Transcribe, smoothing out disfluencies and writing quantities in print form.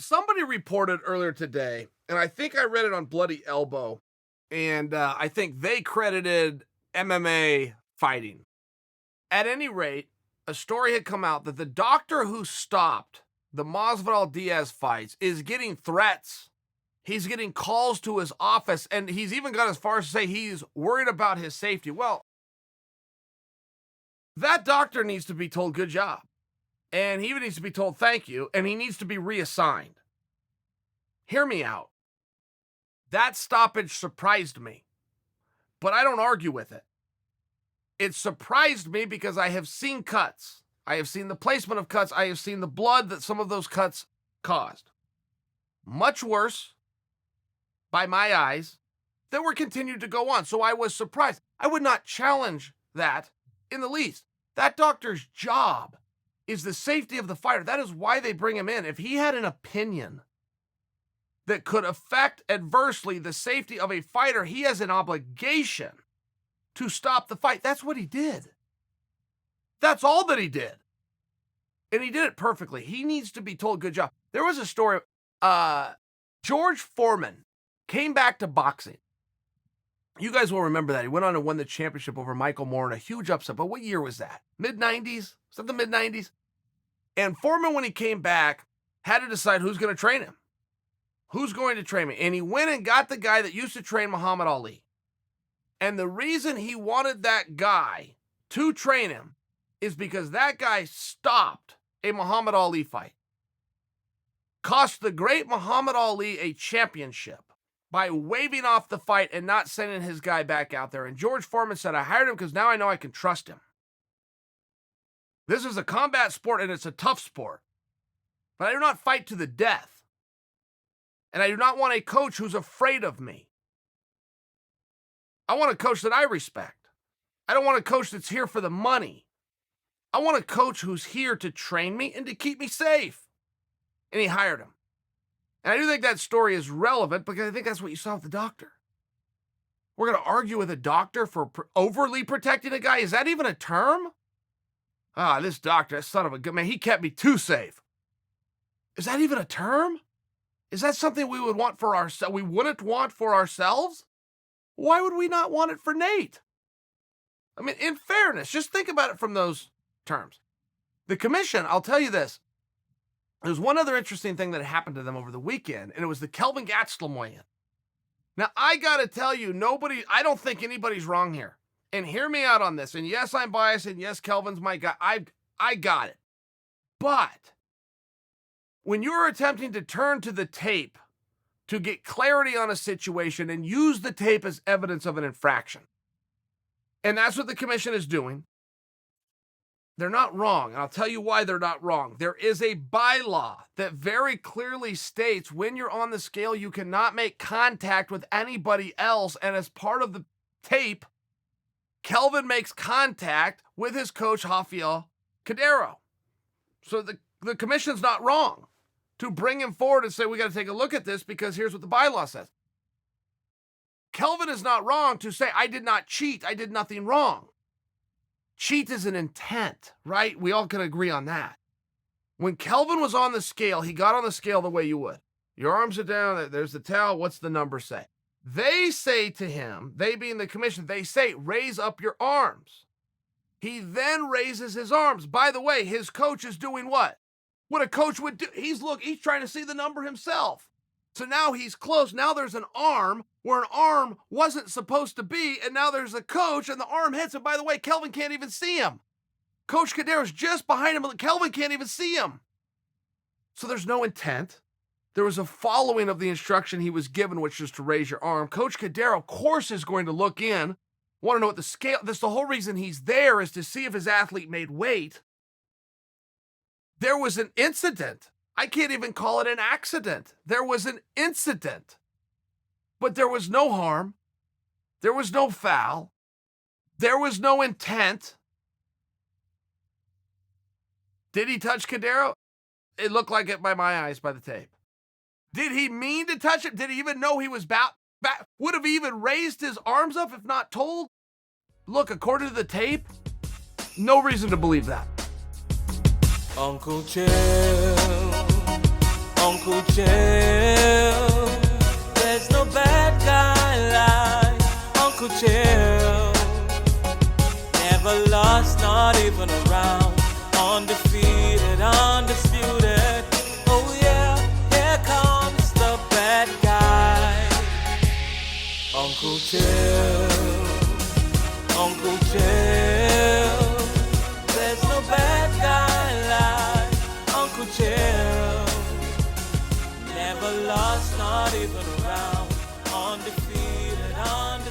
somebody reported earlier today, and I think I read it on Bloody Elbow, and I think they credited MMA fighting. At any rate, a story had come out that the doctor who stopped the Masvidal Diaz fights is getting threats. He's getting calls to his office, and he's even got as far as to say he's worried about his safety. Well, that doctor needs to be told good job. And he even needs to be told thank you, and he needs to be reassigned. Hear me out. That stoppage surprised me, but I don't argue with it. It surprised me because I have seen cuts. I have seen the placement of cuts. I have seen the blood that some of those cuts caused. Much worse, by my eyes, that were continued to go on. So I was surprised. I would not challenge that in the least. That doctor's job is the safety of the fighter. That is why they bring him in. If he had an opinion that could affect adversely the safety of a fighter, he has an obligation to stop the fight. That's what he did. That's all that he did. And he did it perfectly. He needs to be told good job. There was a story, George Foreman came back to boxing. You guys will remember that. He went on and won the championship over Michael Moore in a huge upset. But what year was that? Mid-90s? Was that the mid-90s? And Foreman, when he came back, had to decide who's going to train him. Who's going to train me? And he went and got the guy that used to train Muhammad Ali. And the reason he wanted that guy to train him is because that guy stopped a Muhammad Ali fight. Cost the great Muhammad Ali a championship by waving off the fight and not sending his guy back out there. And George Foreman said, I hired him because now I know I can trust him. This is a combat sport and it's a tough sport. But I do not fight to the death. And I do not want a coach who's afraid of me. I want a coach that I respect. I don't want a coach that's here for the money. I want a coach who's here to train me and to keep me safe. And he hired him. And I do think that story is relevant because I think that's what you saw with the doctor. We're going to argue with a doctor for overly protecting a guy? Is that even a term? This doctor, that son of a good man, he kept me too safe. Is that even a term? Is that something we would want for ourselves? We wouldn't want for ourselves? Why would we not want it for Nate? I mean, in fairness, just think about it from those terms. The commission, I'll tell you this. There's one other interesting thing that happened to them over the weekend, and it was the Kelvin Gastelum weigh-in. Now, I got to tell you, I don't think anybody's wrong here. And hear me out on this. And yes, I'm biased, and yes, Kelvin's my guy. I got it. But when you're attempting to turn to the tape to get clarity on a situation and use the tape as evidence of an infraction, and that's what the commission is doing, they're not wrong, and I'll tell you why they're not wrong. There is a bylaw that very clearly states when you're on the scale, you cannot make contact with anybody else, and as part of the tape, Kelvin makes contact with his coach, Rafael Cadero. So the commission's not wrong to bring him forward and say, we got to take a look at this because here's what the bylaw says. Kelvin is not wrong to say, I did not cheat, I did nothing wrong. Cheat is an intent, right? We all can agree on that. When Kelvin was on the scale, he got on the scale the way you would. Your arms are down, there's the towel, what's the number say? They say to him, they being the commission, they say, raise up your arms. He then raises his arms. By the way, his coach is doing what? What a coach would do. He's trying to see the number himself. So now he's close. Now there's an arm where an arm wasn't supposed to be, and now there's a coach, and the arm hits him. By the way, Kelvin can't even see him. Coach Cadero's just behind him, but Kelvin can't even see him. So there's no intent. There was a following of the instruction he was given, which is to raise your arm. Coach Cadero, of course, is going to look in, want to know what the scale, that's the whole reason he's there, is to see if his athlete made weight. There was an incident. I can't even call it an accident. There was an incident. But there was no harm. There was no foul. There was no intent. Did he touch Cadero? It looked like it by my eyes, by the tape. Did he mean to touch it? Did he even know he was back? Would have he even raised his arms up if not told? Look, according to the tape, no reason to believe that. Uncle Chael, Uncle Chael. There's no bad guy like Uncle Chael. Never lost, not even a round. Undefeated, undisputed. Oh yeah, here comes the bad guy. Uncle Chael, Uncle Chael. There's no bad guy like Uncle Chael. Never lost, not even a round. Undefeated, undisputed.